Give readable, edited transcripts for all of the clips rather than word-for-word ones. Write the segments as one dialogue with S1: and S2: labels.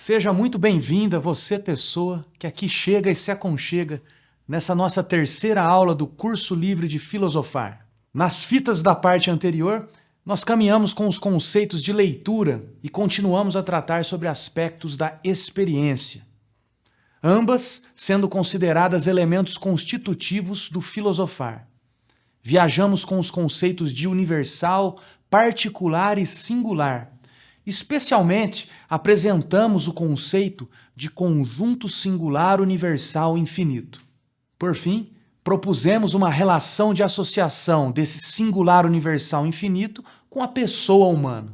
S1: Seja muito bem-vinda, você pessoa que aqui chega e se aconchega nessa nossa terceira aula do curso livre de filosofar. Nas fitas da parte anterior, nós caminhamos com os conceitos de leitura e continuamos a tratar sobre aspectos da experiência, ambas sendo consideradas elementos constitutivos do filosofar. Viajamos com os conceitos de universal, particular e singular. Especialmente, apresentamos o conceito de conjunto singular universal infinito. Por fim, propusemos uma relação de associação desse singular universal infinito com a pessoa humana.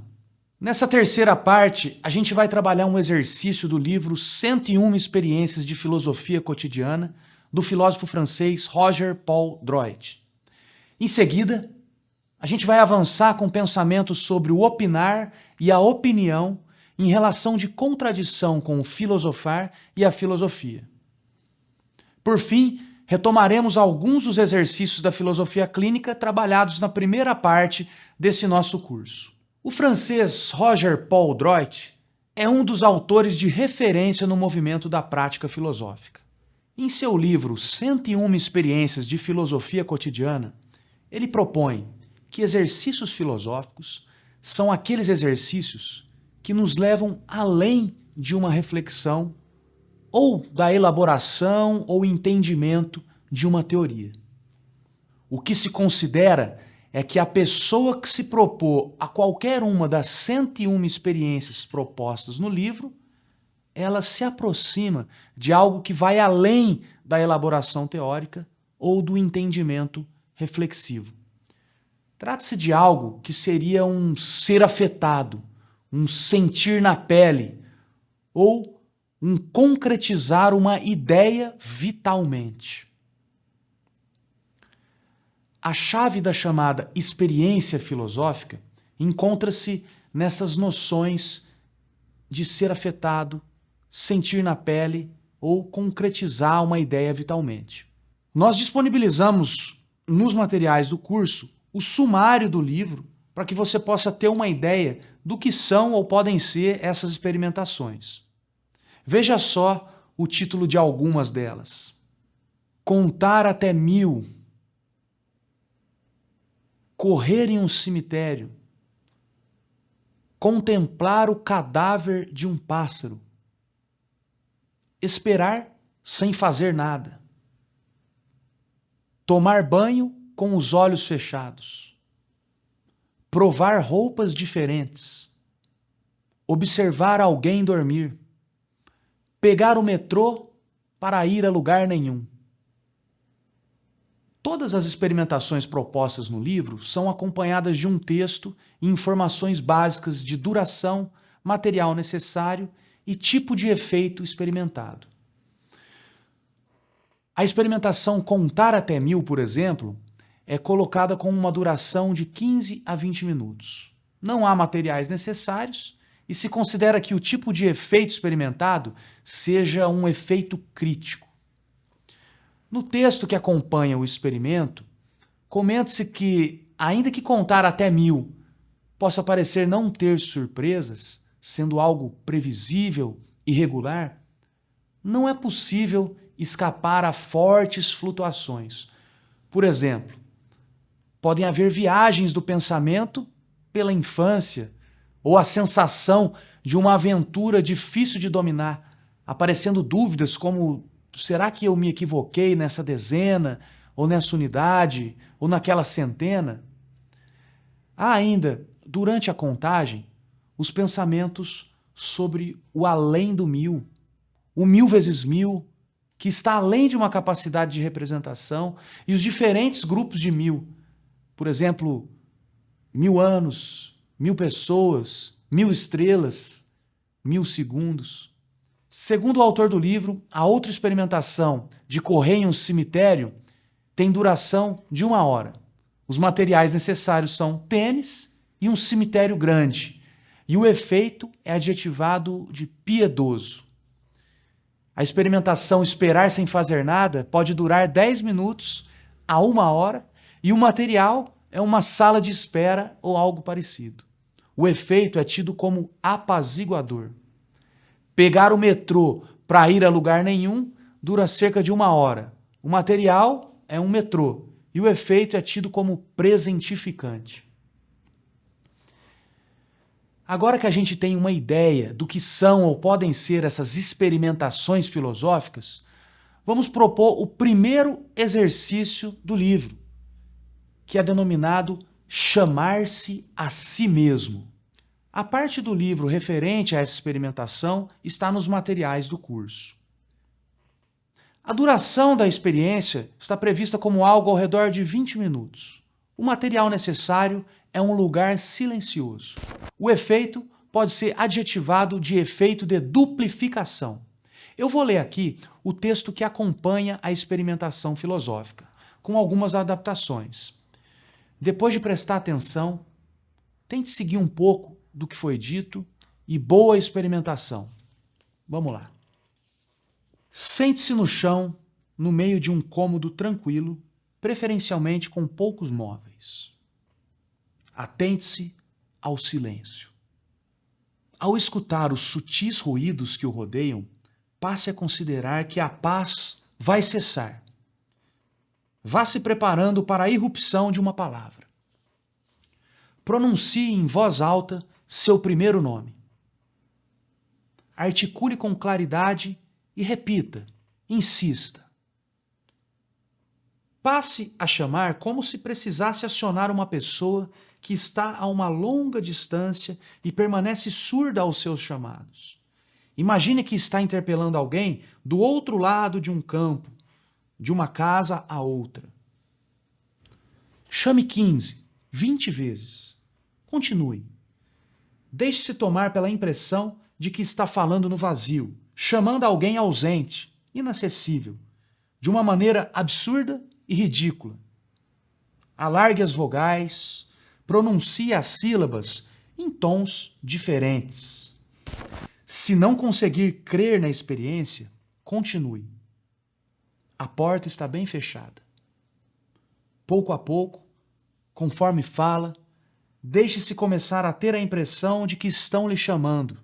S1: Nessa terceira parte, a gente vai trabalhar um exercício do livro 101 Experiências de Filosofia Cotidiana, do filósofo francês Roger Paul Droit. Em seguida, a gente vai avançar com pensamentos sobre o opinar e a opinião em relação de contradição com o filosofar e a filosofia. Por fim, retomaremos alguns dos exercícios da filosofia clínica trabalhados na primeira parte desse nosso curso. O francês Roger Paul Droit é um dos autores de referência no movimento da prática filosófica. Em seu livro 101 Experiências de Filosofia Cotidiana, ele propõe que exercícios filosóficos são aqueles exercícios que nos levam além de uma reflexão ou da elaboração ou entendimento de uma teoria. O que se considera é que a pessoa que se propor a qualquer uma das 101 experiências propostas no livro, ela se aproxima de algo que vai além da elaboração teórica ou do entendimento reflexivo. Trata-se de algo que seria um ser afetado, um sentir na pele, ou um concretizar uma ideia vitalmente. A chave da chamada experiência filosófica encontra-se nessas noções de ser afetado, sentir na pele ou concretizar uma ideia vitalmente. Nós disponibilizamos nos materiais do curso o sumário do livro para que você possa ter uma ideia do que são ou podem ser essas experimentações. Veja só o título de algumas delas. Contar até 1000. Correr em um cemitério. Contemplar o cadáver de um pássaro. Esperar sem fazer nada. Tomar banho com os olhos fechados. Provar roupas diferentes. Observar alguém dormir. Pegar o metrô para ir a lugar nenhum. Todas as experimentações propostas no livro são acompanhadas de um texto e informações básicas de duração, material necessário e tipo de efeito experimentado. A experimentação contar até 1000, por exemplo, é colocada com uma duração de 15 a 20 minutos. Não há materiais necessários e se considera que o tipo de efeito experimentado seja um efeito crítico. No texto que acompanha o experimento, comenta-se que, ainda que contar até 1000 possa parecer não ter surpresas, sendo algo previsível e regular, não é possível escapar a fortes flutuações. Por exemplo, podem haver viagens do pensamento pela infância ou a sensação de uma aventura difícil de dominar, aparecendo dúvidas como: será que eu me equivoquei nessa dezena, ou nessa unidade, ou naquela centena? Há ainda, durante a contagem, os pensamentos sobre o além do 1000, o 1000 vezes 1000, que está além de uma capacidade de representação, e os diferentes grupos de 1000. Por exemplo, 1000 anos, 1000 pessoas, 1000 estrelas, 1000 segundos. Segundo o autor do livro, a outra experimentação de correr em um cemitério tem duração de 1 hora. Os materiais necessários são tênis e um cemitério grande, e o efeito é adjetivado de piedoso. A experimentação esperar sem fazer nada pode durar 10 minutos a 1 hora, e o material é uma sala de espera ou algo parecido. O efeito é tido como apaziguador. Pegar o metrô para ir a lugar nenhum dura cerca de 1 hora. O material é um metrô e o efeito é tido como presentificante. Agora que a gente tem uma ideia do que são ou podem ser essas experimentações filosóficas, vamos propor o primeiro exercício do livro, que é denominado chamar-se a si mesmo. A parte do livro referente a essa experimentação está nos materiais do curso. A duração da experiência está prevista como algo ao redor de 20 minutos. O material necessário é um lugar silencioso. O efeito pode ser adjetivado de efeito de duplificação. Eu vou ler aqui o texto que acompanha a experimentação filosófica, com algumas adaptações. Depois de prestar atenção, tente seguir um pouco do que foi dito e boa experimentação. Vamos lá. Sente-se no chão, no meio de um cômodo tranquilo, preferencialmente com poucos móveis. Atente-se ao silêncio. Ao escutar os sutis ruídos que o rodeiam, passe a considerar que a paz vai cessar. Vá se preparando para a irrupção de uma palavra. Pronuncie em voz alta seu primeiro nome. Articule com claridade e repita, insista. Passe a chamar como se precisasse acionar uma pessoa que está a uma longa distância e permanece surda aos seus chamados. Imagine que está interpelando alguém do outro lado de um campo, de uma casa a outra. Chame 15, 20 vezes. Continue. Deixe-se tomar pela impressão de que está falando no vazio, chamando alguém ausente, inacessível, de uma maneira absurda e ridícula. Alargue as vogais, pronuncie as sílabas em tons diferentes. Se não conseguir crer na experiência, continue. A porta está bem fechada. Pouco a pouco, conforme fala, deixe-se começar a ter a impressão de que estão lhe chamando.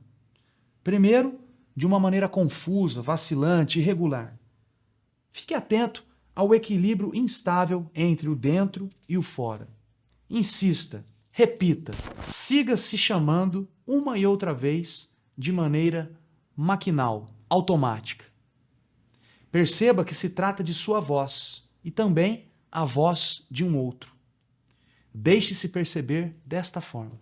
S1: Primeiro, de uma maneira confusa, vacilante, irregular. Fique atento ao equilíbrio instável entre o dentro e o fora. Insista, repita, siga se chamando uma e outra vez de maneira maquinal, automática. Perceba que se trata de sua voz e também a voz de um outro. Deixe-se perceber desta forma.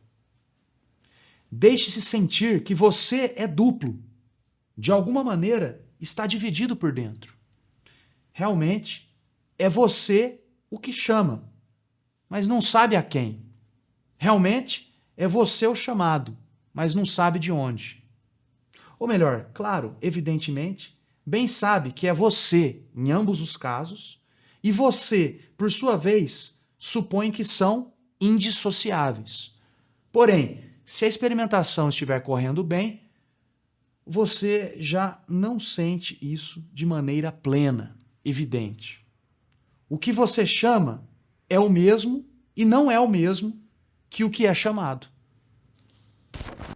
S1: Deixe-se sentir que você é duplo. De alguma maneira, está dividido por dentro. Realmente, é você o que chama, mas não sabe a quem. Realmente, é você o chamado, mas não sabe de onde. Ou melhor, claro, evidentemente, bem sabe que é você em ambos os casos, e você, por sua vez, supõe que são indissociáveis. Porém, se a experimentação estiver correndo bem, você já não sente isso de maneira plena, evidente. O que você chama é o mesmo e não é o mesmo que o que é chamado.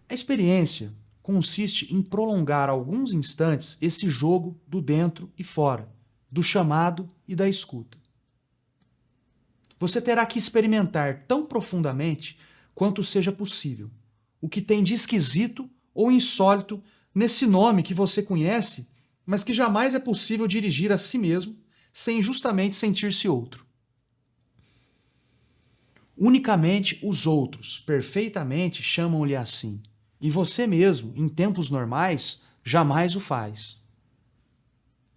S1: A experiência consiste em prolongar alguns instantes esse jogo do dentro e fora, do chamado e da escuta. Você terá que experimentar tão profundamente quanto seja possível o que tem de esquisito ou insólito nesse nome que você conhece, mas que jamais é possível dirigir a si mesmo sem justamente sentir-se outro. Unicamente os outros, perfeitamente, chamam-lhe assim, e você mesmo, em tempos normais, jamais o faz.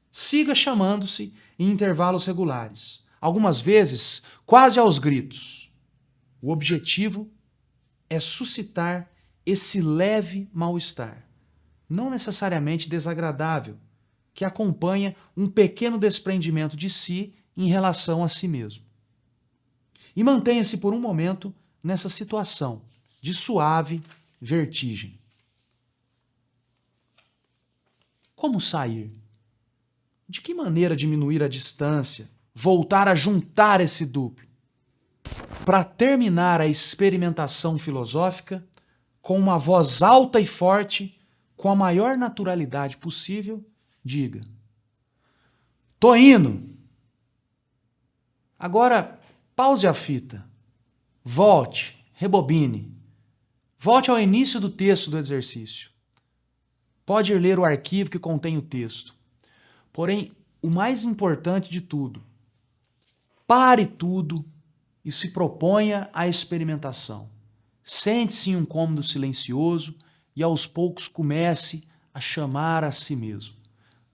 S1: Siga chamando-se em intervalos regulares, algumas vezes quase aos gritos. O objetivo é suscitar esse leve mal-estar, não necessariamente desagradável, que acompanha um pequeno desprendimento de si em relação a si mesmo. E mantenha-se por um momento nessa situação de suave vertigem. Como sair? De que maneira diminuir a distância, voltar a juntar esse duplo? Para terminar a experimentação filosófica, com uma voz alta e forte, com a maior naturalidade possível, diga: tô indo. Agora, pause a fita. Volte, rebobine. Volte ao início do texto do exercício. Pode ler o arquivo que contém o texto. Porém, o mais importante de tudo, pare tudo e se proponha à experimentação. Sente-se em um cômodo silencioso e aos poucos comece a chamar a si mesmo.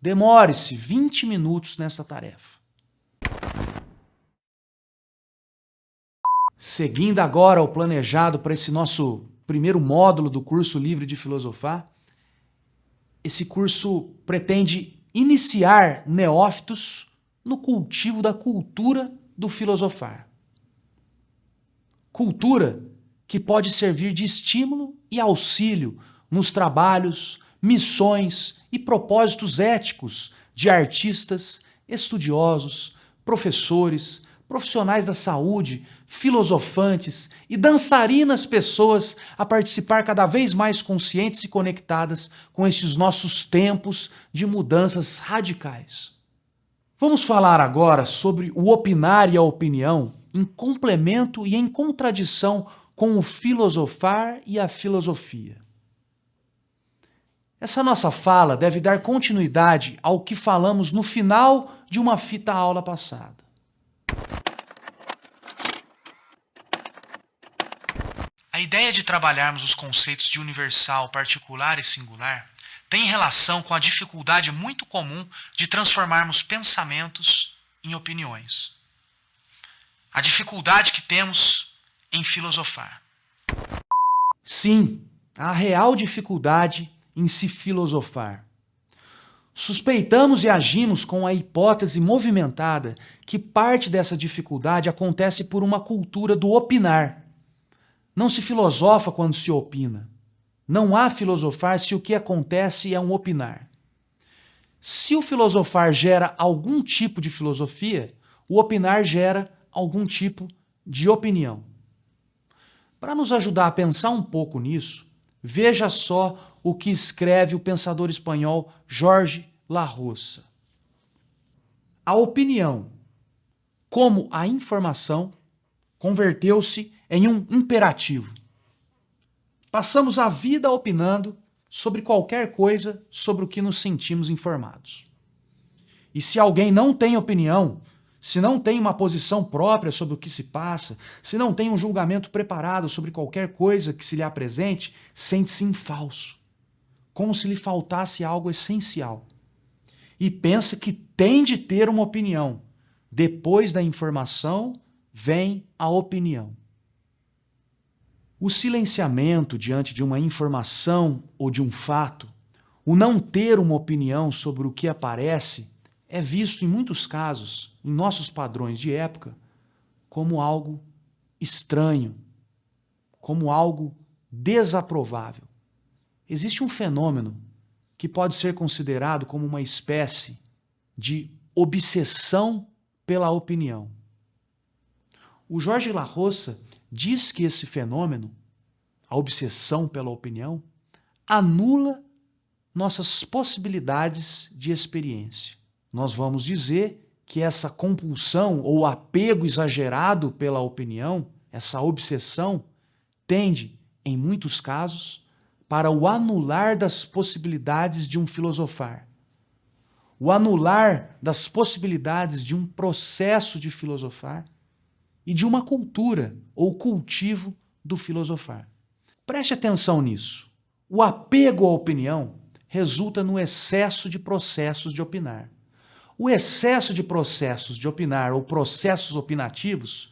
S1: Demore-se 20 minutos nessa tarefa. Seguindo agora o planejado para esse nosso primeiro módulo do curso livre de filosofar, esse curso pretende iniciar neófitos no cultivo da cultura do filosofar. Cultura que pode servir de estímulo e auxílio nos trabalhos, missões e propósitos éticos de artistas, estudiosos, professores, profissionais da saúde, filosofantes e dançarinas pessoas a participar cada vez mais conscientes e conectadas com estes nossos tempos de mudanças radicais. Vamos falar agora sobre o opinar e a opinião em complemento e em contradição com o filosofar e a filosofia. Essa nossa fala deve dar continuidade ao que falamos no final de uma fita aula passada. A ideia de trabalharmos os conceitos de universal, particular e singular tem relação com a dificuldade muito comum de transformarmos pensamentos em opiniões. A dificuldade que temos em filosofar. Sim, a real dificuldade em se filosofar. Suspeitamos e agimos com a hipótese movimentada que parte dessa dificuldade acontece por uma cultura do opinar. Não se filosofa quando se opina. Não há filosofar se o que acontece é um opinar. Se o filosofar gera algum tipo de filosofia, o opinar gera algum tipo de opinião. Para nos ajudar a pensar um pouco nisso, veja só o que escreve o pensador espanhol Jorge Larrosa. A opinião, como a informação, converteu-se em um imperativo. Passamos a vida opinando sobre qualquer coisa sobre o que nos sentimos informados. E se alguém não tem opinião, se não tem uma posição própria sobre o que se passa, se não tem um julgamento preparado sobre qualquer coisa que se lhe apresente, sente-se infalso, como se lhe faltasse algo essencial. E pensa que tem de ter uma opinião. Depois da informação, vem a opinião. O silenciamento diante de uma informação ou de um fato, o não ter uma opinião sobre o que aparece, é visto em muitos casos, em nossos padrões de época, como algo estranho, como algo desaprovável. Existe um fenômeno que pode ser considerado como uma espécie de obsessão pela opinião. O Jorge Larrosa diz que esse fenômeno, a obsessão pela opinião, anula nossas possibilidades de experiência. Nós vamos dizer que essa compulsão ou apego exagerado pela opinião, essa obsessão, tende, em muitos casos, para o anular das possibilidades de um filosofar, o anular das possibilidades de um processo de filosofar e de uma cultura ou cultivo do filosofar. Preste atenção nisso. O apego à opinião resulta no excesso de processos de opinar. O excesso de processos de opinar ou processos opinativos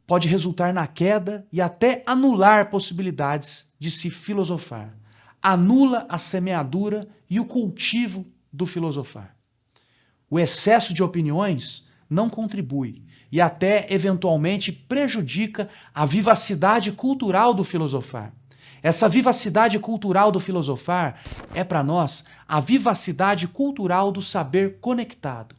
S1: pode resultar na queda e até anular possibilidades de se filosofar. Anula a semeadura e o cultivo do filosofar. O excesso de opiniões não contribui e até eventualmente prejudica a vivacidade cultural do filosofar. Essa vivacidade cultural do filosofar é para nós a vivacidade cultural do saber conectado,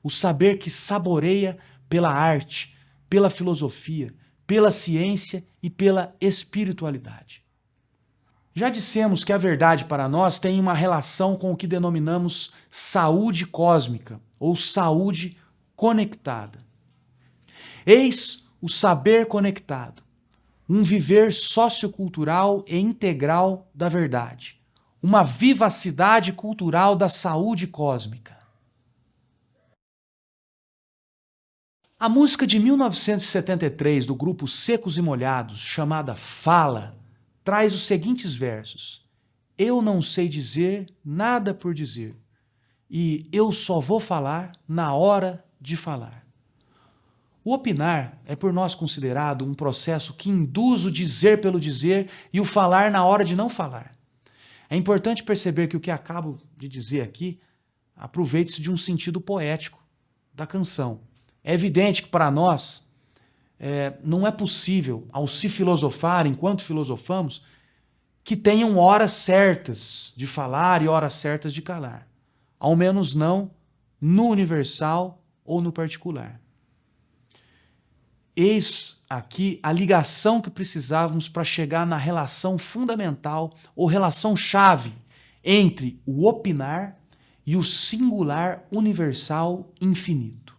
S1: o saber que saboreia pela arte, pela filosofia, pela ciência e pela espiritualidade. Já dissemos que a verdade para nós tem uma relação com o que denominamos saúde cósmica ou saúde conectada. Eis o saber conectado, um viver sociocultural e integral da verdade, uma vivacidade cultural da saúde cósmica. A música de 1973 do grupo Secos e Molhados, chamada Fala, traz os seguintes versos: eu não sei dizer nada por dizer, e eu só vou falar na hora de falar. O opinar é por nós considerado um processo que induz o dizer pelo dizer e o falar na hora de não falar. É importante perceber que o que acabo de dizer aqui aproveita-se de um sentido poético da canção. É evidente que para nós não é possível, ao se filosofar, enquanto filosofamos, que tenham horas certas de falar e horas certas de calar. Ao menos não no universal ou no particular. Eis aqui a ligação que precisávamos para chegar na relação fundamental ou relação chave entre o opinar e o singular universal infinito.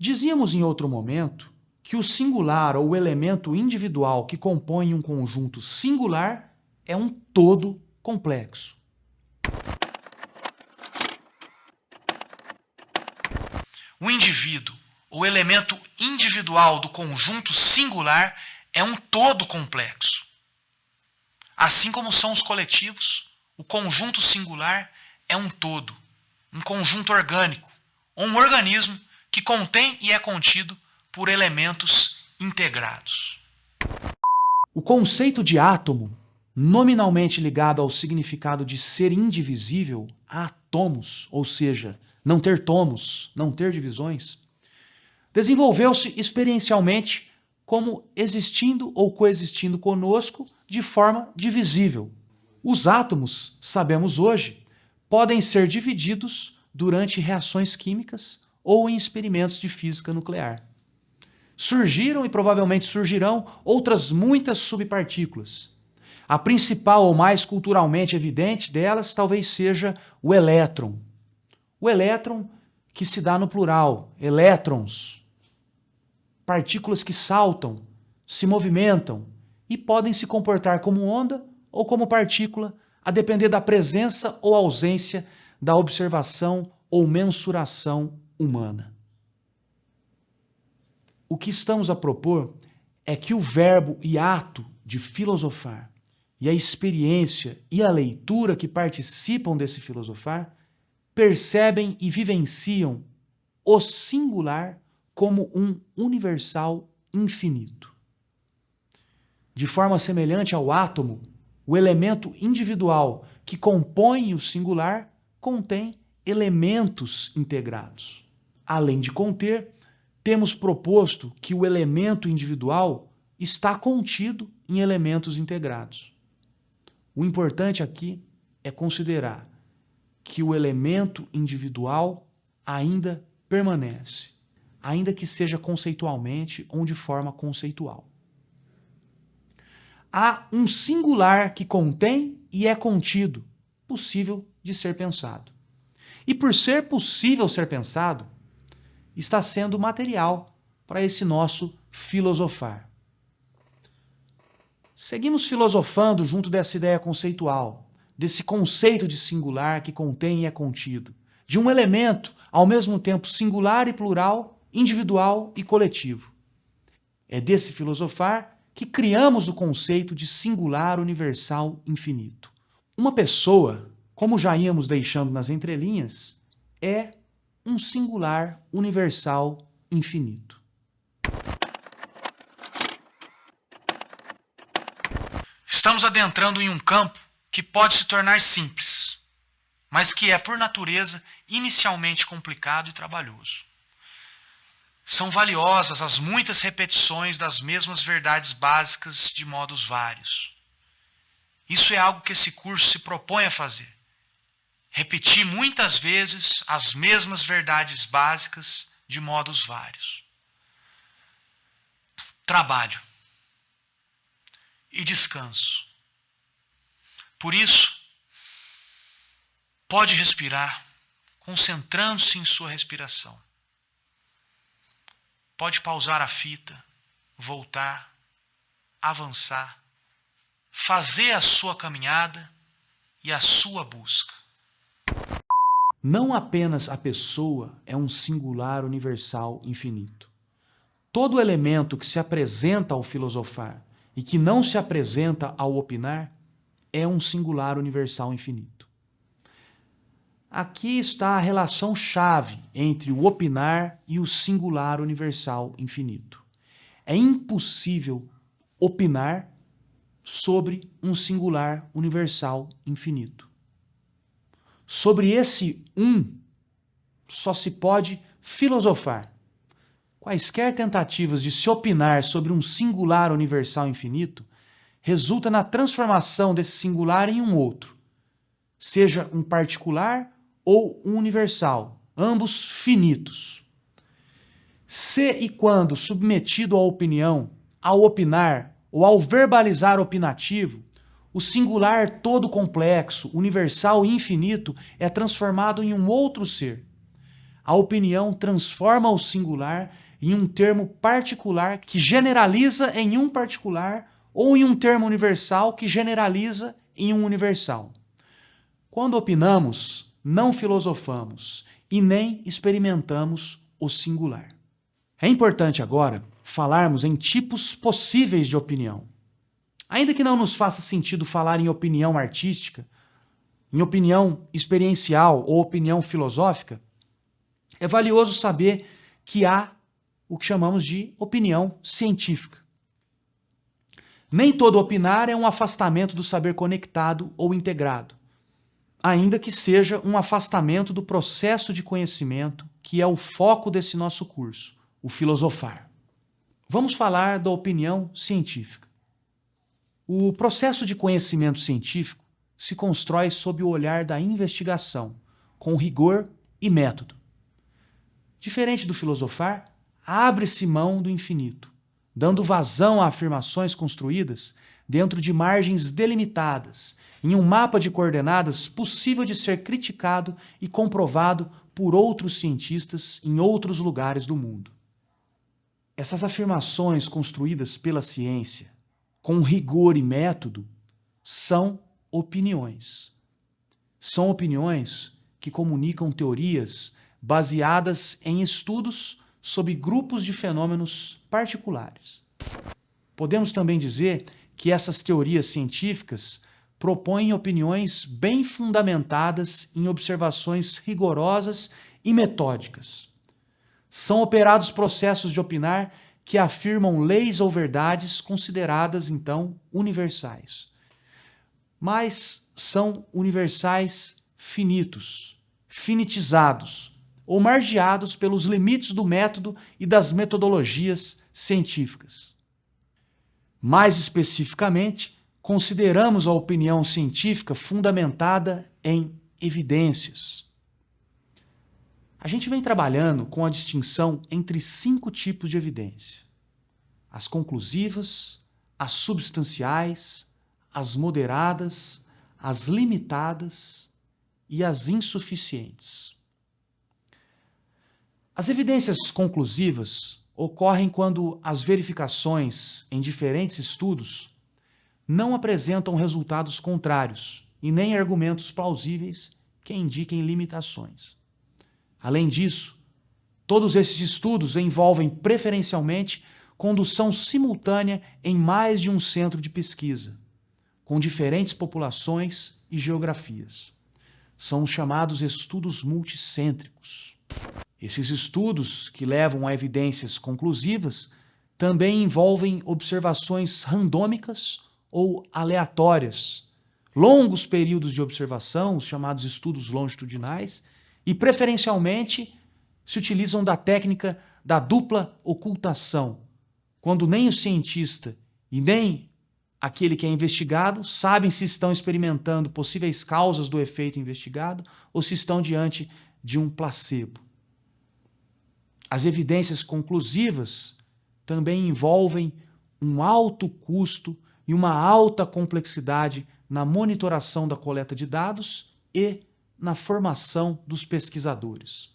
S1: Dizíamos em outro momento que o singular ou o elemento individual que compõe um conjunto singular é um todo complexo. O indivíduo, o elemento individual do conjunto singular, é um todo complexo. Assim como são os coletivos, o conjunto singular é um todo, um conjunto orgânico, ou um organismo que contém e é contido por elementos integrados. O conceito de átomo, nominalmente ligado ao significado de ser indivisível, átomos, ou seja, não ter tomos, não ter divisões, desenvolveu-se experiencialmente como existindo ou coexistindo conosco de forma divisível. Os átomos, sabemos hoje, podem ser divididos durante reações químicas ou em experimentos de física nuclear. Surgiram e provavelmente surgirão outras muitas subpartículas. A principal ou mais culturalmente evidente delas talvez seja o elétron. O elétron que se dá no plural, elétrons. Partículas que saltam, se movimentam e podem se comportar como onda ou como partícula, a depender da presença ou ausência da observação ou mensuração humana. O que estamos a propor é que o verbo e ato de filosofar e a experiência e a leitura que participam desse filosofar percebem e vivenciam o singular como um universal infinito. De forma semelhante ao átomo, o elemento individual que compõe o singular contém elementos integrados. Além de conter, temos proposto que o elemento individual está contido em elementos integrados. O importante aqui é considerar que o elemento individual ainda permanece, ainda que seja conceitualmente ou de forma conceitual. Há um singular que contém e é contido, possível de ser pensado. E por ser possível ser pensado, está sendo material para esse nosso filosofar. Seguimos filosofando junto dessa ideia conceitual, desse conceito de singular que contém e é contido, de um elemento ao mesmo tempo singular e plural, individual e coletivo. É desse filosofar que criamos o conceito de singular universal infinito. Uma pessoa, como já íamos deixando nas entrelinhas, é um singular universal infinito. Estamos adentrando em um campo que pode se tornar simples, mas que é, por natureza, inicialmente complicado e trabalhoso. São valiosas as muitas repetições das mesmas verdades básicas de modos vários. Isso é algo que esse curso se propõe a fazer. Repetir muitas vezes as mesmas verdades básicas de modos vários. Trabalho e descanso Por isso, pode respirar, concentrando-se em sua respiração. Pode pausar a fita, voltar, avançar, fazer a sua caminhada e a sua busca. Não apenas a pessoa é um singular universal infinito. Todo elemento que se apresenta ao filosofar e que não se apresenta ao opinar é um singular universal infinito. Aqui está a relação-chave entre o opinar e o singular universal infinito. É impossível opinar sobre um singular universal infinito. Sobre esse só se pode filosofar. Quaisquer tentativas de se opinar sobre um singular universal infinito resulta na transformação desse singular em um outro, seja um particular ou um universal, ambos finitos. Se e quando submetido à opinião, ao opinar ou ao verbalizar opinativo, o singular todo complexo, universal e infinito é transformado em um outro ser. A opinião transforma o singular em um termo particular que generaliza em um particular ou em um termo universal que generaliza em um universal. Quando opinamos, não filosofamos e nem experimentamos o singular. É importante agora falarmos em tipos possíveis de opinião. Ainda que não nos faça sentido falar em opinião artística, em opinião experiencial ou opinião filosófica, é valioso saber que há o que chamamos de opinião científica. Nem todo opinar é um afastamento do saber conectado ou integrado, ainda que seja um afastamento do processo de conhecimento que é o foco desse nosso curso, o filosofar. Vamos falar da opinião científica. O processo de conhecimento científico se constrói sob o olhar da investigação, com rigor e método. Diferente do filosofar, abre-se mão do infinito, dando vazão a afirmações construídas dentro de margens delimitadas, em um mapa de coordenadas possível de ser criticado e comprovado por outros cientistas em outros lugares do mundo. Essas afirmações construídas pela ciência, com rigor e método, são opiniões. São opiniões que comunicam teorias baseadas em estudos sobre grupos de fenômenos particulares. Podemos também dizer que essas teorias científicas propõem opiniões bem fundamentadas em observações rigorosas e metódicas. São operados processos de opinar que afirmam leis ou verdades consideradas, então, universais. Mas são universais finitos, finitizados, ou margeados pelos limites do método e das metodologias científicas. Mais especificamente, consideramos a opinião científica fundamentada em evidências. A gente vem trabalhando com a distinção entre 5 tipos de evidência: as conclusivas, as substanciais, as moderadas, as limitadas e as insuficientes. As evidências conclusivas ocorrem quando as verificações em diferentes estudos não apresentam resultados contrários e nem argumentos plausíveis que indiquem limitações. Além disso, todos esses estudos envolvem preferencialmente condução simultânea em mais de um centro de pesquisa, com diferentes populações e geografias. São os chamados estudos multicêntricos. Esses estudos, que levam a evidências conclusivas, também envolvem observações randômicas ou aleatórias, longos períodos de observação, os chamados estudos longitudinais, e preferencialmente se utilizam da técnica da dupla ocultação, quando nem o cientista e nem aquele que é investigado sabem se estão experimentando possíveis causas do efeito investigado ou se estão diante de um placebo. As evidências conclusivas também envolvem um alto custo e uma alta complexidade na monitoração da coleta de dados e na formação dos pesquisadores.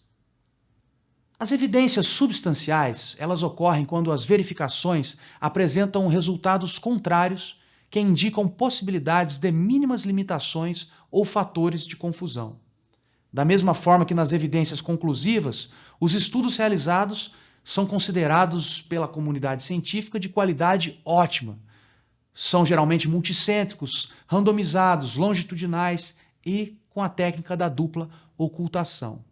S1: As evidências substanciais, elas ocorrem quando as verificações apresentam resultados contrários que indicam possibilidades de mínimas limitações ou fatores de confusão. Da mesma forma que nas evidências conclusivas, os estudos realizados são considerados pela comunidade científica de qualidade ótima. São geralmente multicêntricos, randomizados, longitudinais e com a técnica da dupla ocultação.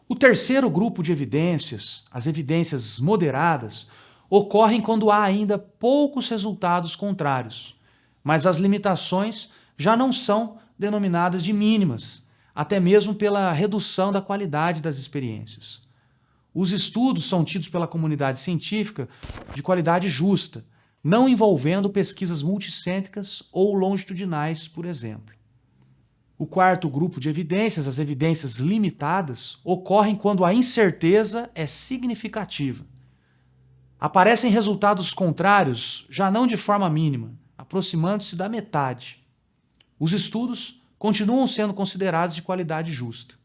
S1: O terceiro grupo de evidências, as evidências moderadas, ocorrem quando há ainda poucos resultados contrários, mas as limitações já não são denominadas de mínimas, até mesmo pela redução da qualidade das experiências. Os estudos são tidos pela comunidade científica de qualidade justa, não envolvendo pesquisas multicêntricas ou longitudinais, por exemplo. O quarto grupo de evidências, as evidências limitadas, ocorrem quando a incerteza é significativa. Aparecem resultados contrários, já não de forma mínima, aproximando-se da metade. Os estudos continuam sendo considerados de qualidade justa.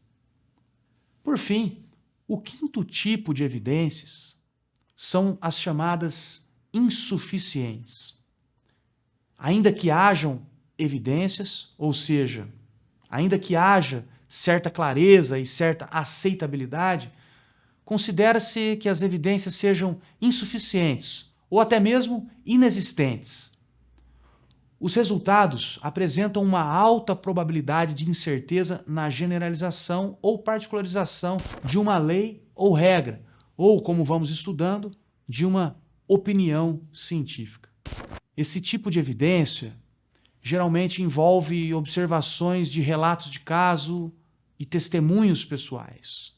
S1: Por fim, o quinto tipo de evidências são as chamadas insuficientes. Ainda que hajam evidências, ou seja, ainda que haja certa clareza e certa aceitabilidade, considera-se que as evidências sejam insuficientes ou até mesmo inexistentes. Os resultados apresentam uma alta probabilidade de incerteza na generalização ou particularização de uma lei ou regra, ou, como vamos estudando, de uma opinião científica. Esse tipo de evidência geralmente envolve observações de relatos de caso e testemunhos pessoais.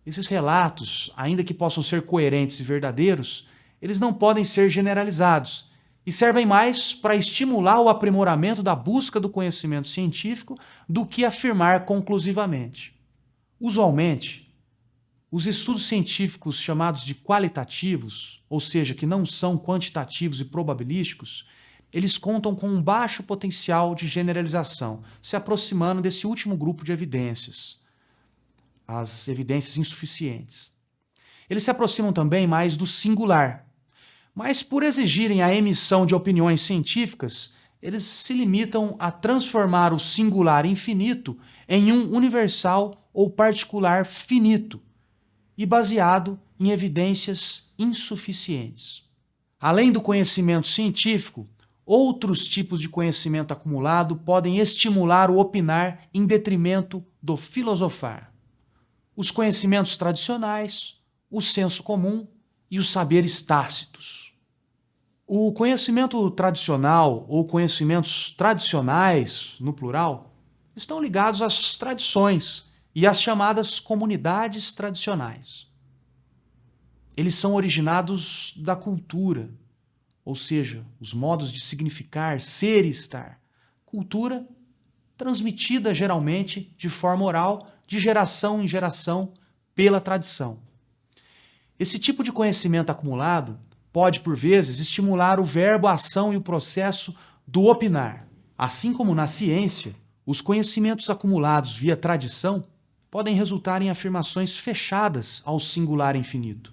S1: Esses relatos, ainda que possam ser coerentes e verdadeiros, eles não podem ser generalizados e servem mais para estimular o aprimoramento da busca do conhecimento científico do que afirmar conclusivamente. Usualmente, os estudos científicos chamados de qualitativos, ou seja, que não são quantitativos e probabilísticos, eles contam com um baixo potencial de generalização, se aproximando desse último grupo de evidências, as evidências insuficientes. Eles se aproximam também mais do singular, mas por exigirem a emissão de opiniões científicas, eles se limitam a transformar o singular infinito em um universal ou particular finito e baseado em evidências insuficientes. Além do conhecimento científico, outros tipos de conhecimento acumulado podem estimular o opinar em detrimento do filosofar. Os conhecimentos tradicionais, o senso comum e os saberes tácitos. O conhecimento tradicional ou conhecimentos tradicionais, no plural, estão ligados às tradições e às chamadas comunidades tradicionais. Eles são originados da cultura, ou seja, os modos de significar, ser e estar. Cultura transmitida geralmente de forma oral, de geração em geração, pela tradição. Esse tipo de conhecimento acumulado pode, por vezes, estimular o verbo, a ação e o processo do opinar. Assim como na ciência, os conhecimentos acumulados via tradição podem resultar em afirmações fechadas ao singular infinito.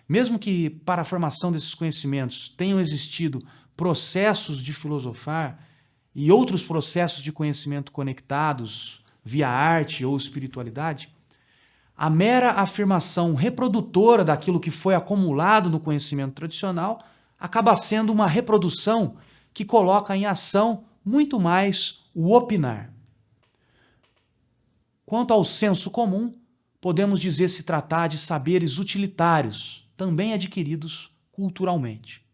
S1: Mesmo que para a formação desses conhecimentos tenham existido processos de filosofar e outros processos de conhecimento conectados via arte ou espiritualidade, a mera afirmação reprodutora daquilo que foi acumulado no conhecimento tradicional acaba sendo uma reprodução que coloca em ação muito mais o opinar. Quanto ao senso comum, podemos dizer se tratar de saberes utilitários, também adquiridos culturalmente.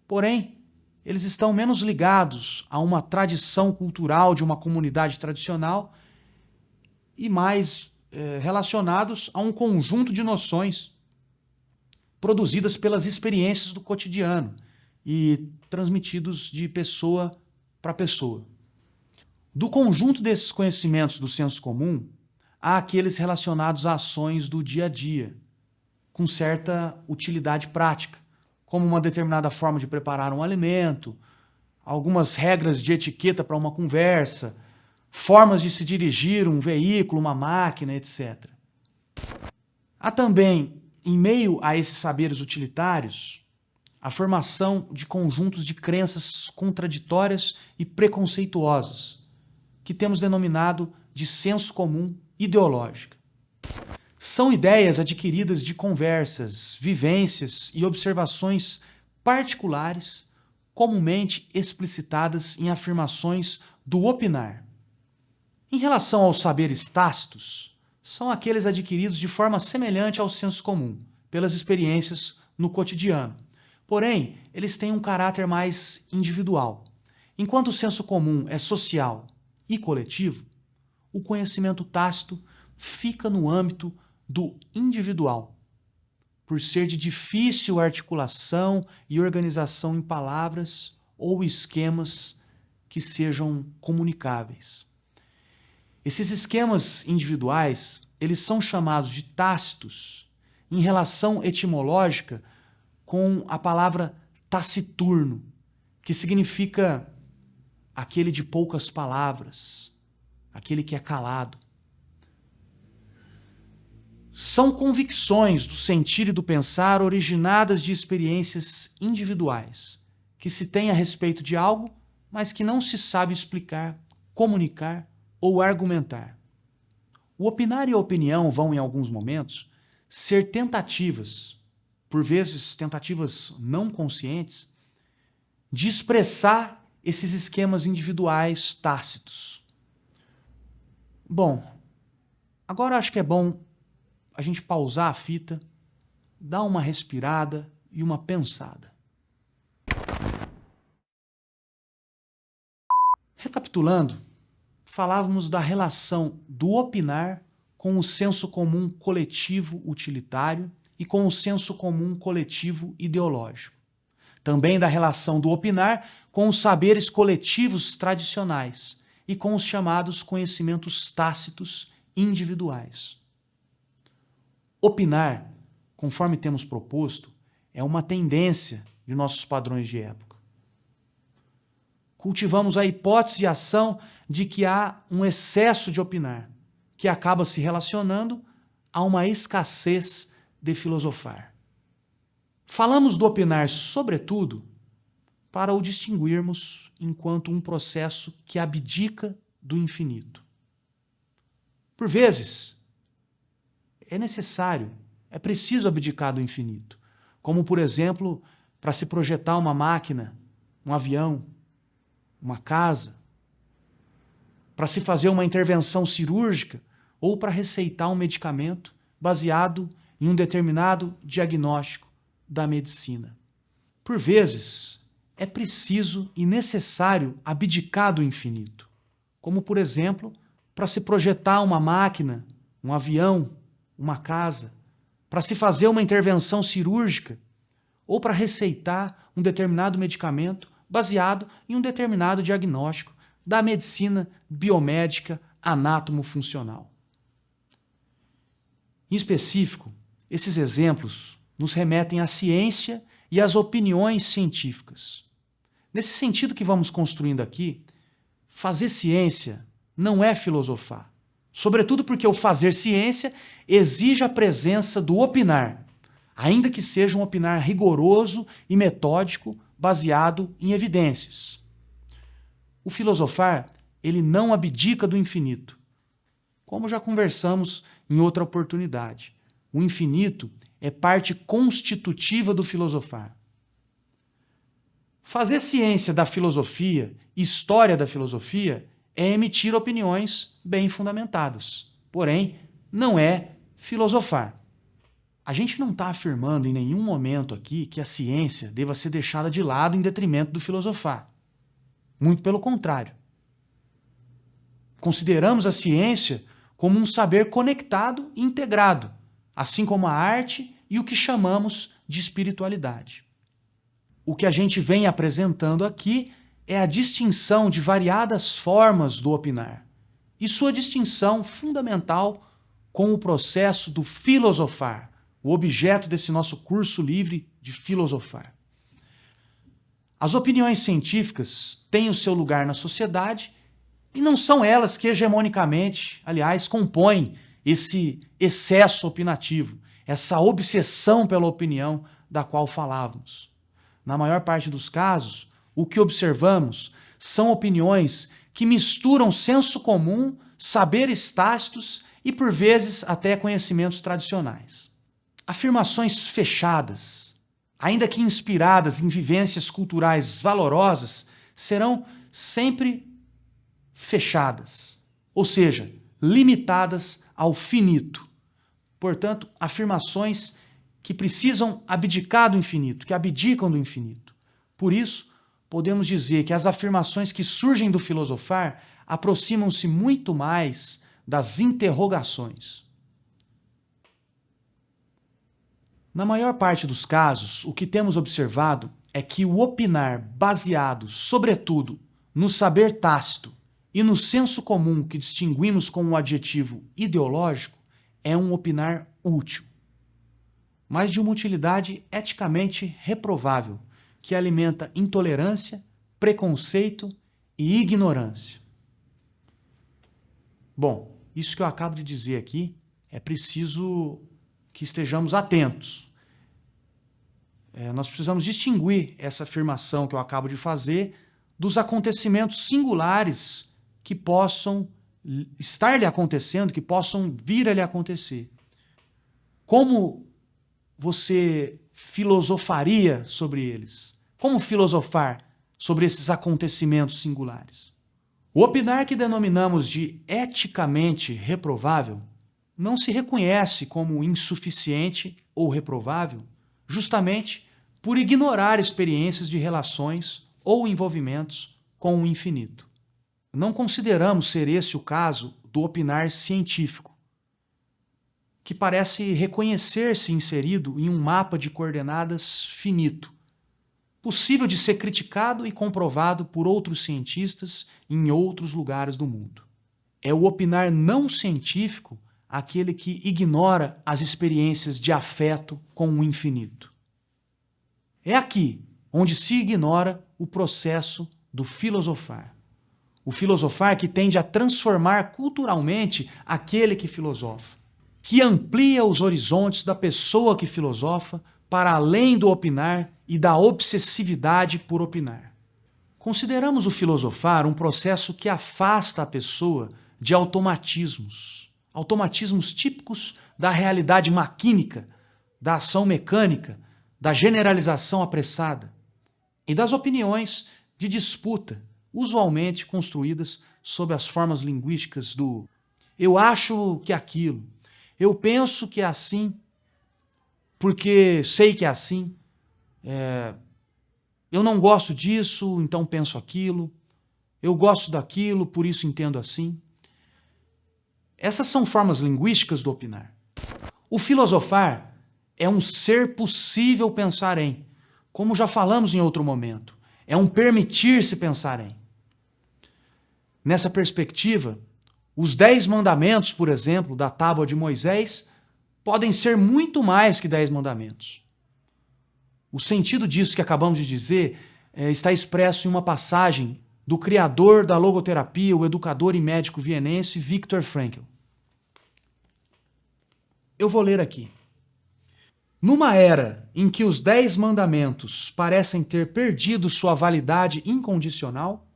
S1: Porém, eles estão menos ligados a uma tradição cultural de uma comunidade tradicional e mais relacionados a um conjunto de noções produzidas pelas experiências do cotidiano e transmitidos de pessoa para pessoa. Do conjunto desses conhecimentos do senso comum, há aqueles relacionados a ações do dia a dia, com certa utilidade prática, como uma determinada forma de preparar um alimento, algumas regras de etiqueta para uma conversa, formas de se dirigir um veículo, uma máquina, etc. Há também, em meio a esses saberes utilitários, a formação de conjuntos de crenças contraditórias e preconceituosas, que temos denominado de senso comum ideológico. São ideias adquiridas de conversas, vivências e observações particulares, comumente explicitadas em afirmações do opinar. Em relação aos saberes tácitos, são aqueles adquiridos de forma semelhante ao senso comum, pelas experiências no cotidiano. Porém, eles têm um caráter mais individual. Enquanto o senso comum é social e coletivo, o conhecimento tácito fica no âmbito do individual, por ser de difícil articulação e organização em palavras ou esquemas que sejam comunicáveis. Esses esquemas individuais, eles são chamados de tácitos em relação etimológica com a palavra taciturno, que significa aquele de poucas palavras, aquele que é calado. São convicções do sentir e do pensar originadas de experiências individuais, que se tem a respeito de algo, mas que não se sabe explicar, comunicar ou argumentar. O opinar e a opinião vão, em alguns momentos, ser tentativas, por vezes tentativas não conscientes, de expressar esses esquemas individuais tácitos. Bom, agora acho que é bom a gente pausar a fita, dar uma respirada e uma pensada. Recapitulando, falávamos da relação do opinar com o senso comum coletivo utilitário e com o senso comum coletivo ideológico. Também da relação do opinar com os saberes coletivos tradicionais e com os chamados conhecimentos tácitos individuais. Opinar, conforme temos proposto, é uma tendência de nossos padrões de época. Cultivamos a hipótese e ação de que há um excesso de opinar, que acaba se relacionando a uma escassez de filosofar. Falamos do opinar, sobretudo, para o distinguirmos enquanto um processo que abdica do infinito. Por vezes, é necessário, é preciso abdicar do infinito, como, por exemplo, para se projetar uma máquina, um avião, uma casa, para se fazer uma intervenção cirúrgica ou para receitar um medicamento baseado em um determinado diagnóstico da medicina. Por vezes, é preciso e necessário abdicar do infinito, como, por exemplo, para se projetar uma máquina, um avião, uma casa, para se fazer uma intervenção cirúrgica ou para receitar um determinado medicamento baseado em um determinado diagnóstico da medicina biomédica anátomo-funcional. Em específico, esses exemplos nos remetem à ciência e às opiniões científicas. Nesse sentido que vamos construindo aqui, fazer ciência não é filosofar. Sobretudo porque o fazer ciência exige a presença do opinar, ainda que seja um opinar rigoroso e metódico, baseado em evidências. O filosofar, ele não abdica do infinito. Como já conversamos em outra oportunidade, o infinito é parte constitutiva do filosofar. Fazer ciência da filosofia, história da filosofia, é emitir opiniões bem fundamentadas. Porém, não é filosofar. A gente não está afirmando em nenhum momento aqui que a ciência deva ser deixada de lado em detrimento do filosofar. Muito pelo contrário. Consideramos a ciência como um saber conectado e integrado, assim como a arte e o que chamamos de espiritualidade. O que a gente vem apresentando aqui é a distinção de variadas formas do opinar e sua distinção fundamental com o processo do filosofar, o objeto desse nosso curso livre de filosofar. As opiniões científicas têm o seu lugar na sociedade e não são elas que hegemonicamente, aliás, compõem esse excesso opinativo, essa obsessão pela opinião da qual falávamos. Na maior parte dos casos, o que observamos são opiniões que misturam senso comum, saberes tácitos e, por vezes, até conhecimentos tradicionais. Afirmações fechadas, ainda que inspiradas em vivências culturais valorosas, serão sempre fechadas, ou seja, limitadas ao finito. Portanto, afirmações que precisam abdicar do infinito, que abdicam do infinito. Por isso, podemos dizer que as afirmações que surgem do filosofar aproximam-se muito mais das interrogações. Na maior parte dos casos, o que temos observado é que o opinar baseado, sobretudo, no saber tácito e no senso comum que distinguimos com o adjetivo ideológico é um opinar útil, mas de uma utilidade eticamente reprovável, que alimenta intolerância, preconceito e ignorância. Bom, isso que eu acabo de dizer aqui é preciso que estejamos atentos. Nós precisamos distinguir essa afirmação que eu acabo de fazer dos acontecimentos singulares que possam estar lhe acontecendo, que possam vir a lhe acontecer. Como você filosofaria sobre eles? Como filosofar sobre esses acontecimentos singulares? O opinar que denominamos de eticamente reprovável não se reconhece como insuficiente ou reprovável, justamente por ignorar experiências de relações ou envolvimentos com o infinito. Não consideramos ser esse o caso do opinar científico, que parece reconhecer-se inserido em um mapa de coordenadas finito, possível de ser criticado e comprovado por outros cientistas em outros lugares do mundo. É o opinar não científico aquele que ignora as experiências de afeto com o infinito. É aqui onde se ignora o processo do filosofar. O filosofar que tende a transformar culturalmente aquele que filosofa, que amplia os horizontes da pessoa que filosofa para além do opinar e da obsessividade por opinar. Consideramos o filosofar um processo que afasta a pessoa de automatismos típicos da realidade maquínica, da ação mecânica, da generalização apressada e das opiniões de disputa, usualmente construídas sob as formas linguísticas do eu acho que é aquilo, eu penso que é assim, porque sei que é assim, eu não gosto disso, então penso aquilo, eu gosto daquilo, por isso entendo assim. Essas são formas linguísticas do opinar. O filosofar é um ser possível pensar em, como já falamos em outro momento, é um permitir-se pensar em. Nessa perspectiva, os 10 mandamentos, por exemplo, da Tábua de Moisés, podem ser muito mais que 10 mandamentos. O sentido disso que acabamos de dizer está expresso em uma passagem do criador da logoterapia, o educador e médico vienense Viktor Frankl. Eu vou ler aqui. Numa era em que os 10 mandamentos parecem ter perdido sua validade incondicional,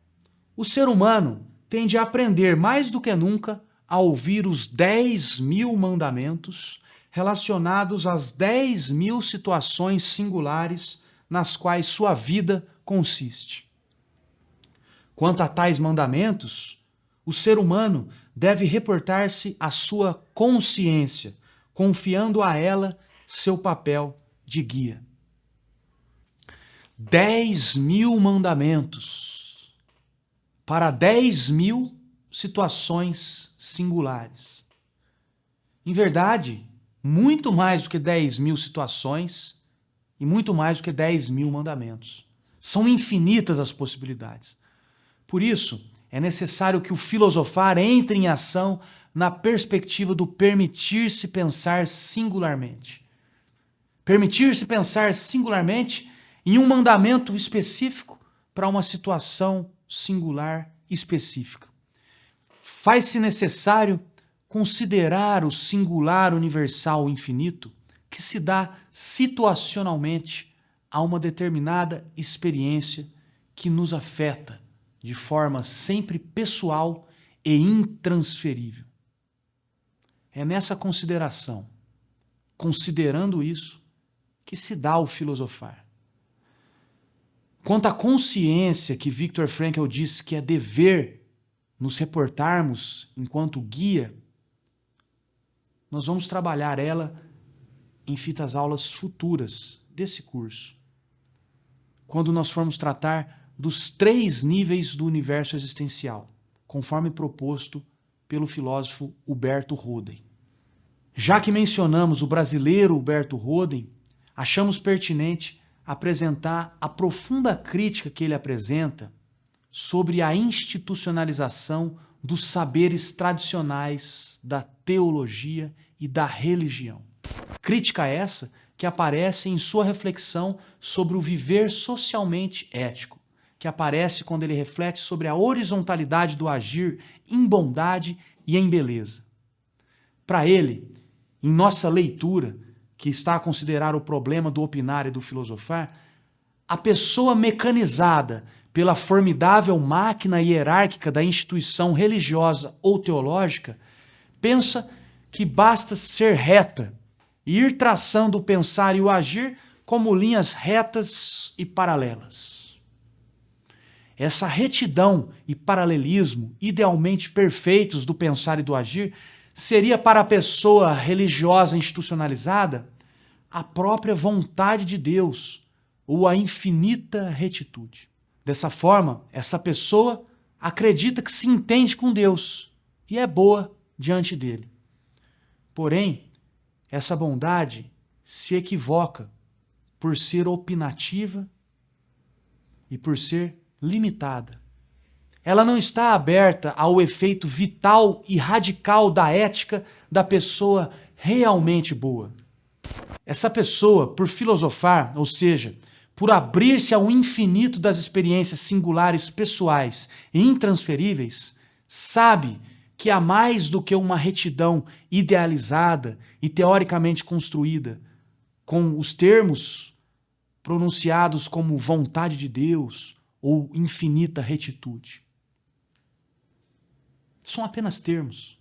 S1: o ser humano tende a aprender mais do que nunca a ouvir os 10.000 mandamentos relacionados às 10.000 situações singulares nas quais sua vida consiste. Quanto a tais mandamentos, o ser humano deve reportar-se à sua consciência, confiando a ela seu papel de guia. 10.000 mandamentos para 10.000 situações singulares. Em verdade, muito mais do que 10.000 situações e muito mais do que 10.000 mandamentos. São infinitas as possibilidades. Por isso, é necessário que o filosofar entre em ação na perspectiva do permitir-se pensar singularmente. Permitir-se pensar singularmente em um mandamento específico para uma situação singular específica. Faz-se necessário considerar o singular universal infinito que se dá situacionalmente a uma determinada experiência que nos afeta de forma sempre pessoal e intransferível. É nessa consideração, considerando isso, que se dá o filosofar. Quanto à consciência que Viktor Frankl disse que é dever nos reportarmos enquanto guia, nós vamos trabalhar ela em fitas aulas futuras desse curso, quando nós formos tratar dos 3 níveis do universo existencial, conforme proposto pelo filósofo Huberto Roden. Já que mencionamos o brasileiro Huberto Roden, achamos pertinente apresentar a profunda crítica que ele apresenta sobre a institucionalização dos saberes tradicionais da teologia e da religião. Crítica essa que aparece em sua reflexão sobre o viver socialmente ético, que aparece quando ele reflete sobre a horizontalidade do agir em bondade e em beleza. Para ele, em nossa leitura, que está a considerar o problema do opinar e do filosofar, a pessoa mecanizada pela formidável máquina hierárquica da instituição religiosa ou teológica pensa que basta ser reta e ir traçando o pensar e o agir como linhas retas e paralelas. Essa retidão e paralelismo idealmente perfeitos do pensar e do agir seria para a pessoa religiosa institucionalizada a própria vontade de Deus ou a infinita retitude. Dessa forma, essa pessoa acredita que se entende com Deus e é boa diante dele. Porém, essa bondade se equivoca por ser opinativa e por ser limitada. Ela não está aberta ao efeito vital e radical da ética da pessoa realmente boa. Essa pessoa, por filosofar, ou seja, por abrir-se ao infinito das experiências singulares pessoais e intransferíveis, sabe que há mais do que uma retidão idealizada e teoricamente construída, com os termos pronunciados como vontade de Deus ou infinita retitude. São apenas termos.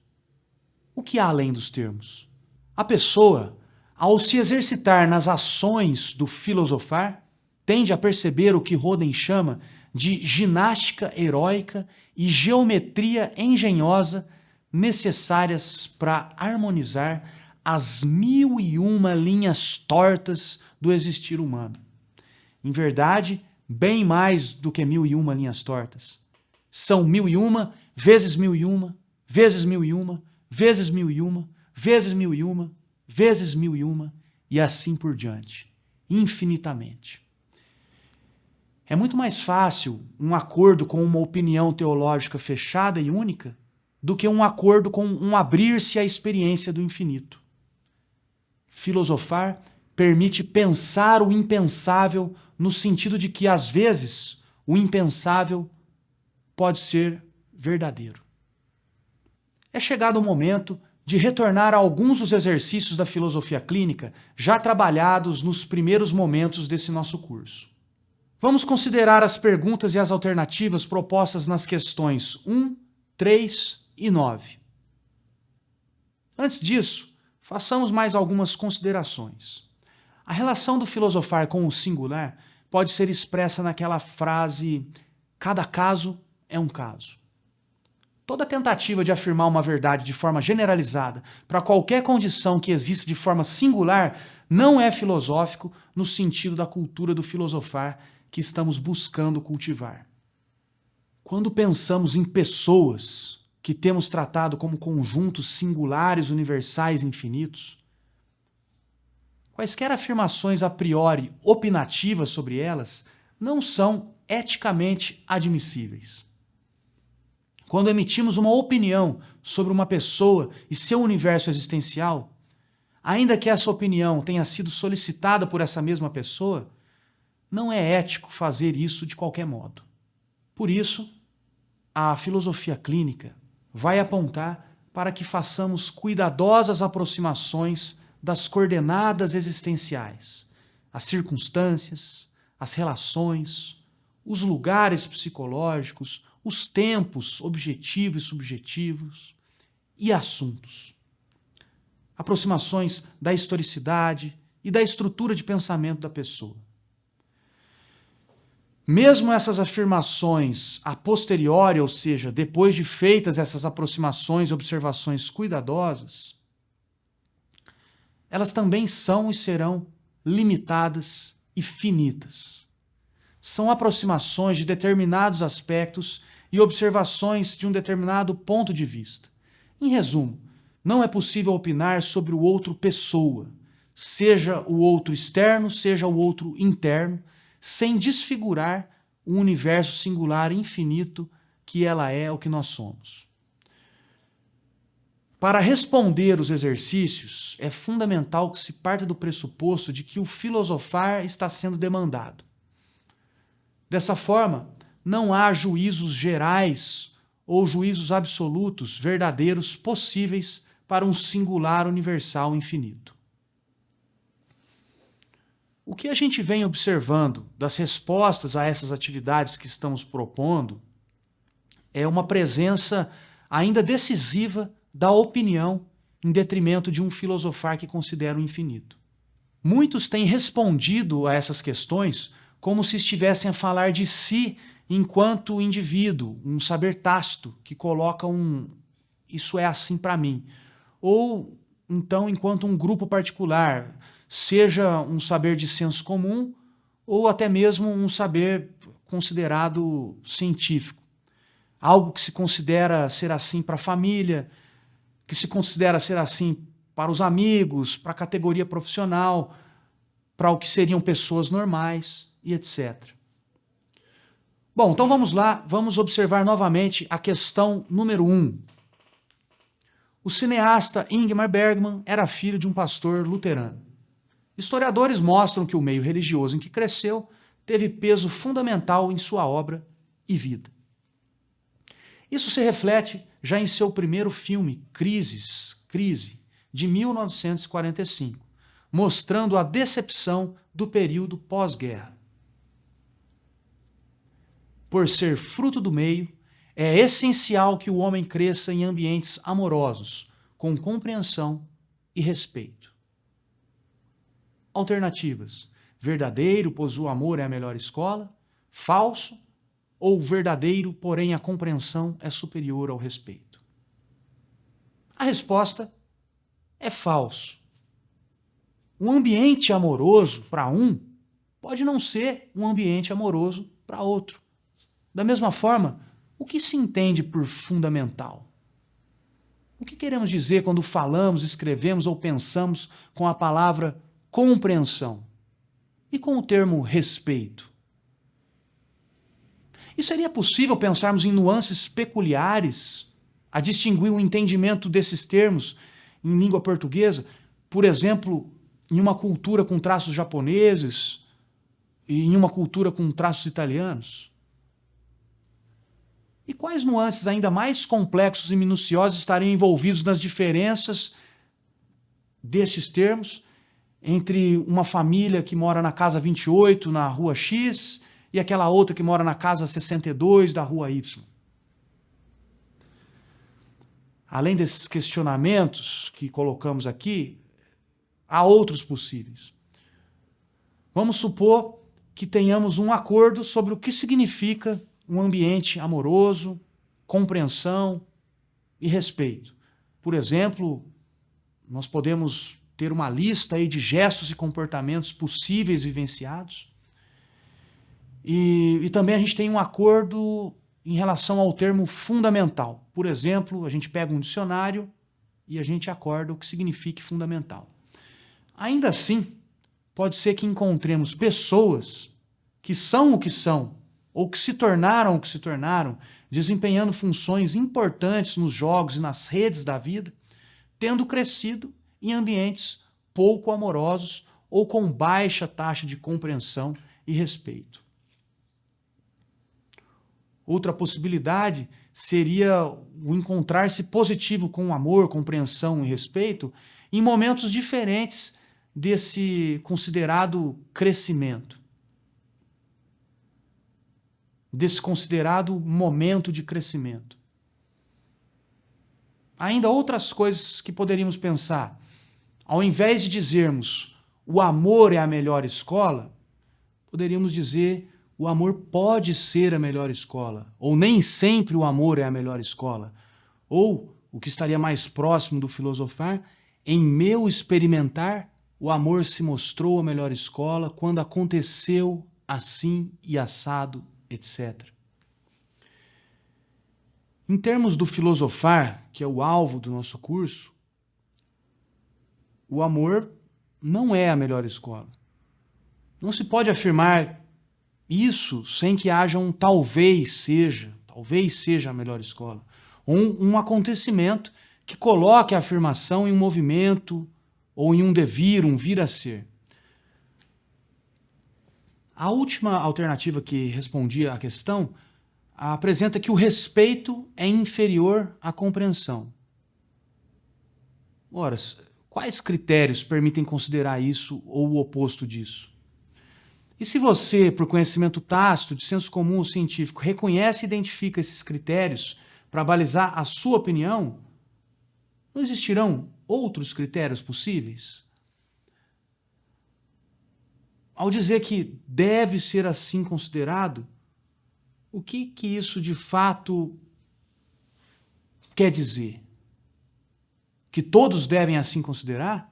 S1: O que há além dos termos? A pessoa, ao se exercitar nas ações do filosofar, tende a perceber o que Roden chama de ginástica heróica e geometria engenhosa necessárias para harmonizar as 1001 linhas tortas do existir humano. Em verdade, bem mais do que 1001 linhas tortas. São 1001 vezes 1001, vezes 1001, vezes 1001, vezes 1001, vezes 1001 e assim por diante, infinitamente. É muito mais fácil um acordo com uma opinião teológica fechada e única do que um acordo com um abrir-se à experiência do infinito. Filosofar permite pensar o impensável no sentido de que, às vezes, o impensável pode ser verdadeiro. É chegado o momento de retornar a alguns dos exercícios da filosofia clínica já trabalhados nos primeiros momentos desse nosso curso. Vamos considerar as perguntas e as alternativas propostas nas questões 1, 3 e 9. Antes disso, façamos mais algumas considerações. A relação do filosofar com o singular pode ser expressa naquela frase: cada caso é um caso. Toda tentativa de afirmar uma verdade de forma generalizada para qualquer condição que exista de forma singular não é filosófico no sentido da cultura do filosofar que estamos buscando cultivar. Quando pensamos em pessoas que temos tratado como conjuntos singulares, universais, infinitos, quaisquer afirmações a priori opinativas sobre elas não são eticamente admissíveis. Quando emitimos uma opinião sobre uma pessoa e seu universo existencial, ainda que essa opinião tenha sido solicitada por essa mesma pessoa, não é ético fazer isso de qualquer modo. Por isso, a filosofia clínica vai apontar para que façamos cuidadosas aproximações das coordenadas existenciais, as circunstâncias, as relações, os lugares psicológicos, os tempos objetivos e subjetivos e assuntos. Aproximações da historicidade e da estrutura de pensamento da pessoa. Mesmo essas afirmações a posteriori, ou seja, depois de feitas essas aproximações e observações cuidadosas, elas também são e serão limitadas e finitas. São aproximações de determinados aspectos e observações de um determinado ponto de vista. Em resumo, não é possível opinar sobre o outro pessoa, seja o outro externo, seja o outro interno, sem desfigurar o universo singular e infinito que ela é, o que nós somos. Para responder os exercícios, é fundamental que se parta do pressuposto de que o filosofar está sendo demandado. Dessa forma, não há juízos gerais ou juízos absolutos, verdadeiros, possíveis para um singular universal infinito. O que a gente vem observando das respostas a essas atividades que estamos propondo é uma presença ainda decisiva da opinião em detrimento de um filosofar que considera o infinito. Muitos têm respondido a essas questões como se estivessem a falar de si enquanto indivíduo, um saber tácito que coloca isso é assim para mim, ou então enquanto um grupo particular, seja um saber de senso comum ou até mesmo um saber considerado científico. Algo que se considera ser assim para a família, que se considera ser assim para os amigos, para a categoria profissional, para o que seriam pessoas normais e etc. Bom, então vamos lá, vamos observar novamente a questão número 1. O cineasta Ingmar Bergman era filho de um pastor luterano. Historiadores mostram que o meio religioso em que cresceu teve peso fundamental em sua obra e vida. Isso se reflete já em seu primeiro filme, Crise, de 1945, mostrando a decepção do período pós-guerra. Por ser fruto do meio, é essencial que o homem cresça em ambientes amorosos, com compreensão e respeito. Alternativas: verdadeiro, pois o amor é a melhor escola; falso, ou verdadeiro, porém a compreensão é superior ao respeito. A resposta é falso. Um ambiente amoroso para um pode não ser um ambiente amoroso para outro. Da mesma forma, o que se entende por fundamental? O que queremos dizer quando falamos, escrevemos ou pensamos com a palavra compreensão e com o termo respeito? E seria possível pensarmos em nuances peculiares a distinguir o entendimento desses termos em língua portuguesa, por exemplo, em uma cultura com traços japoneses e em uma cultura com traços italianos? E quais nuances ainda mais complexos e minuciosos estariam envolvidos nas diferenças destes termos entre uma família que mora na casa 28, na rua X, e aquela outra que mora na casa 62, da rua Y? Além desses questionamentos que colocamos aqui, há outros possíveis. Vamos supor que tenhamos um acordo sobre o que significa um ambiente amoroso, compreensão e respeito. Por exemplo, nós podemos ter uma lista aí de gestos e comportamentos possíveis vivenciados. E também a gente tem um acordo em relação ao termo fundamental. Por exemplo, a gente pega um dicionário e a gente acorda o que significa fundamental. Ainda assim, pode ser que encontremos pessoas que são o que são, ou que se tornaram o que se tornaram, desempenhando funções importantes nos jogos e nas redes da vida, tendo crescido em ambientes pouco amorosos ou com baixa taxa de compreensão e respeito. Outra possibilidade seria o encontrar-se positivo com amor, compreensão e respeito em momentos diferentes desse considerado crescimento, desse considerado momento de crescimento. Ainda outras coisas que poderíamos pensar. Ao invés de dizermos o amor é a melhor escola, poderíamos dizer o amor pode ser a melhor escola, ou nem sempre o amor é a melhor escola, ou, o que estaria mais próximo do filosofar, em meu experimentar, o amor se mostrou a melhor escola quando aconteceu assim e assado, etc. Em termos do filosofar, que é o alvo do nosso curso, o amor não é a melhor escola. Não se pode afirmar isso sem que haja um talvez seja a melhor escola. Ou um acontecimento que coloque a afirmação em um movimento ou em um devir, um vir a ser. A última alternativa que respondia à questão apresenta que o respeito é inferior à compreensão. Ora, quais critérios permitem considerar isso ou o oposto disso? E se você, por conhecimento tácito, de senso comum ou científico, reconhece e identifica esses critérios para balizar a sua opinião, não existirão outros critérios possíveis? Ao dizer que deve ser assim considerado, o que isso de fato quer dizer? Que todos devem assim considerar?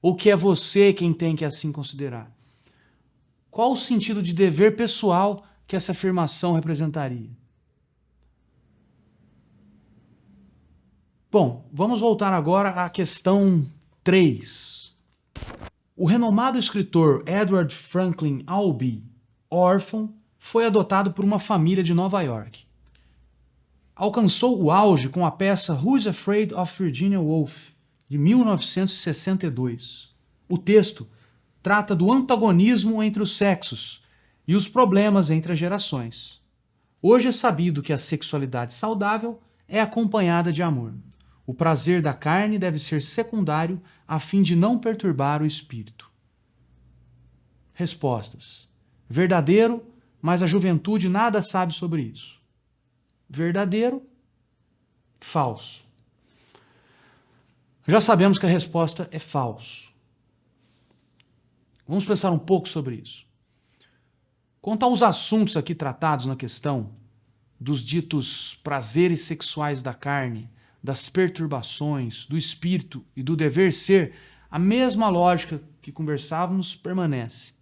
S1: Ou que é você quem tem que assim considerar? Qual o sentido de dever pessoal que essa afirmação representaria? Bom, vamos voltar agora à questão 3. O renomado escritor Edward Franklin Albee, órfão, foi adotado por uma família de Nova York. Alcançou o auge com a peça Who's Afraid of Virginia Woolf, de 1962. O texto trata do antagonismo entre os sexos e os problemas entre as gerações. Hoje é sabido que a sexualidade saudável é acompanhada de amor. O prazer da carne deve ser secundário a fim de não perturbar o espírito. Respostas. Verdadeiro, mas a juventude nada sabe sobre isso. Verdadeiro, falso. Já sabemos que a resposta é falso. Vamos pensar um pouco sobre isso. Quanto aos assuntos aqui tratados na questão dos ditos prazeres sexuais da carne, das perturbações, do espírito e do dever ser, a mesma lógica que conversávamos permanece.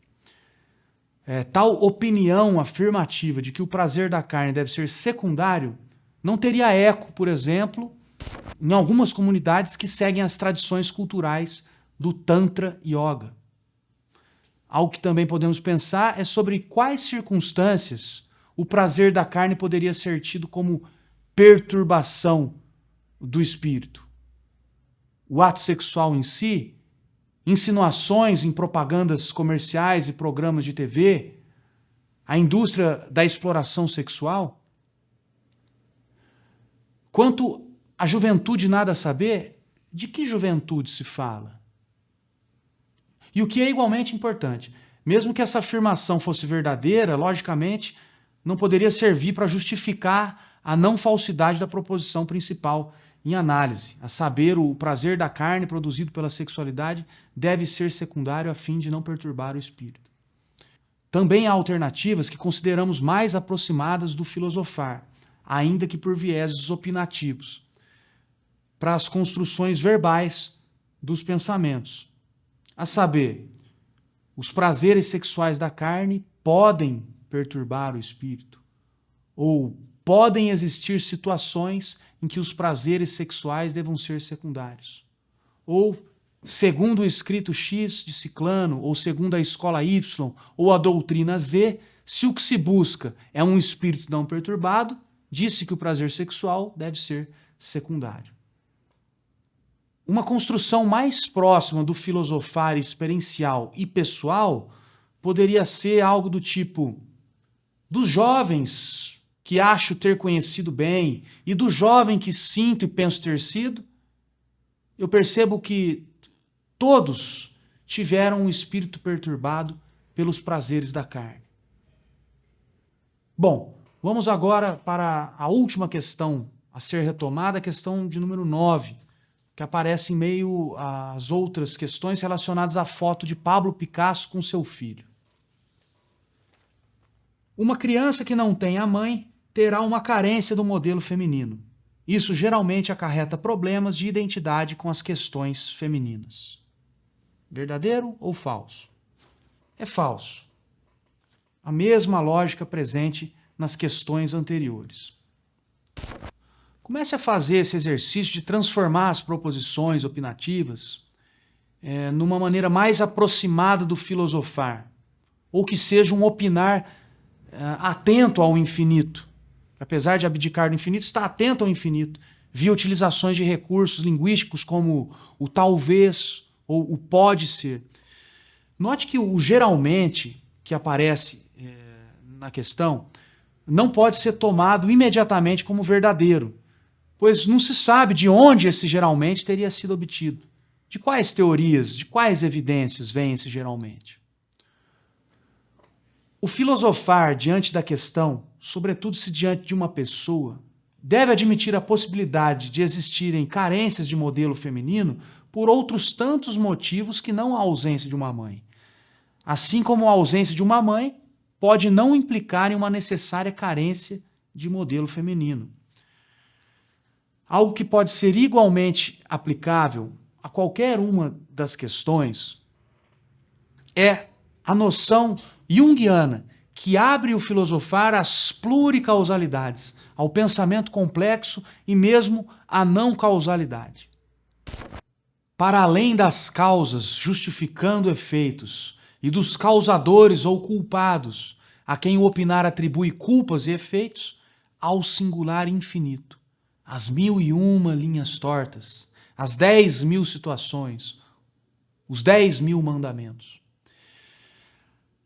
S1: Tal opinião afirmativa de que o prazer da carne deve ser secundário não teria eco, por exemplo, em algumas comunidades que seguem as tradições culturais do Tantra Yoga. Algo que também podemos pensar é sobre quais circunstâncias o prazer da carne poderia ser tido como perturbação do espírito. O ato sexual em si, insinuações em propagandas comerciais e programas de TV, a indústria da exploração sexual. Quanto à juventude nada a saber, de que juventude se fala? E o que é igualmente importante, mesmo que essa afirmação fosse verdadeira, logicamente, não poderia servir para justificar a não falsidade da proposição principal em análise, a saber, o prazer da carne produzido pela sexualidade deve ser secundário a fim de não perturbar o espírito. Também há alternativas que consideramos mais aproximadas do filosofar, ainda que por vieses opinativos, para as construções verbais dos pensamentos. A saber, os prazeres sexuais da carne podem perturbar o espírito, ou podem existir situações em que os prazeres sexuais devam ser secundários. Ou, segundo o escrito X de ciclano, ou segundo a escola Y, ou a doutrina Z, se o que se busca é um espírito não perturbado, disse que o prazer sexual deve ser secundário. Uma construção mais próxima do filosofar experiencial e pessoal poderia ser algo do tipo: dos jovens que acho ter conhecido bem e do jovem que sinto e penso ter sido, eu percebo que todos tiveram um espírito perturbado pelos prazeres da carne. Bom, vamos agora para a última questão a ser retomada, a questão de número 9, que aparece em meio às outras questões relacionadas à foto de Pablo Picasso com seu filho. Uma criança que não tem a mãe terá uma carência do modelo feminino. Isso geralmente acarreta problemas de identidade com as questões femininas. Verdadeiro ou falso? É falso. A mesma lógica presente nas questões anteriores. Comece a fazer esse exercício de transformar as proposições opinativas numa maneira mais aproximada do filosofar, ou que seja um opinar atento ao infinito. Apesar de abdicar do infinito, está atento ao infinito, via utilizações de recursos linguísticos como o talvez ou o pode ser. Note que o geralmente, que aparece na questão, não pode ser tomado imediatamente como verdadeiro, pois não se sabe de onde esse geralmente teria sido obtido. De quais teorias, de quais evidências vem esse geralmente? O filosofar diante da questão, sobretudo se diante de uma pessoa, deve admitir a possibilidade de existirem carências de modelo feminino por outros tantos motivos que não a ausência de uma mãe. Assim como a ausência de uma mãe pode não implicar em uma necessária carência de modelo feminino. Algo que pode ser igualmente aplicável a qualquer uma das questões é a noção junguiana, que abre o filosofar às pluricausalidades, ao pensamento complexo e mesmo à não causalidade. Para além das causas justificando efeitos e dos causadores ou culpados, a quem o opinar atribui culpas e efeitos, ao singular infinito, as 1001 linhas tortas, as 10.000 situações, os 10.000 mandamentos.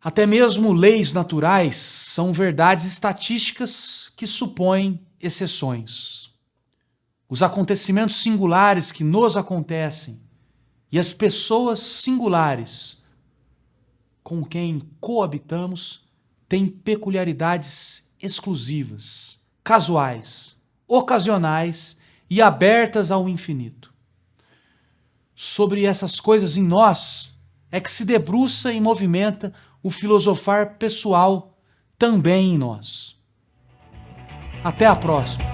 S1: Até mesmo leis naturais são verdades estatísticas que supõem exceções. Os acontecimentos singulares que nos acontecem e as pessoas singulares com quem coabitamos têm peculiaridades exclusivas, casuais, ocasionais e abertas ao infinito. Sobre essas coisas em nós é que se debruça e movimenta o filosofar pessoal também em nós. Até a próxima!